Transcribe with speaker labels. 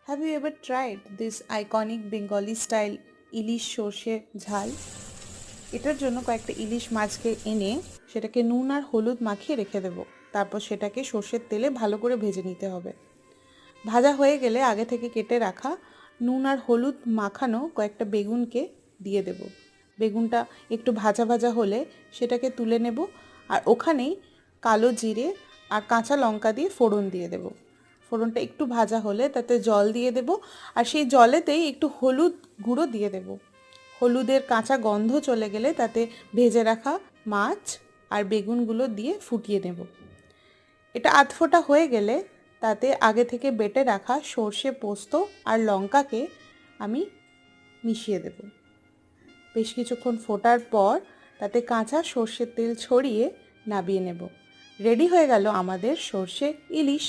Speaker 1: Have you ever tried this iconic Bengali style ইলিশ সর্ষে ঝাল? এটার জন্য কয়েকটা ইলিশ মাছকে এনে সেটাকে নুন আর হলুদ মাখিয়ে রেখে দেব। তারপর সেটাকে সর্ষের তেলে ভালো করে ভেজে নিতে হবে। ভাজা হয়ে গেলে আগে থেকে কেটে রাখা নুন আর হলুদ মাখানো কয়েকটা বেগুনকে দিয়ে দেব। বেগুনটা একটু ভাজা ভাজা হলে সেটাকে তুলে নেব, আর ওখানেই কালো জিরে আর কাঁচা লঙ্কা দিয়ে ফোড়ন দিয়ে দেব। ফোড়নটা একটু ভাজা হলে তাতে জল দিয়ে দেব, আর সেই জলেতেই একটু হলুদ গুঁড়ো দিয়ে দেব। হলুদের কাঁচা গন্ধ চলে গেলে তাতে ভেজে রাখা মাছ আর বেগুনগুলো দিয়ে ফুটিয়ে নেব। এটা আধ ফোটা হয়ে গেলে তাতে আগে থেকে বেটে রাখা সর্ষে পোস্ত আর লঙ্কাকে আমি মিশিয়ে দেব। বেশ কিছুক্ষণ ফোটার পর তাতে কাঁচা সর্ষের তেল ছড়িয়ে নামিয়ে নেব। রেডি হয়ে গেল আমাদের সর্ষে ইলিশ।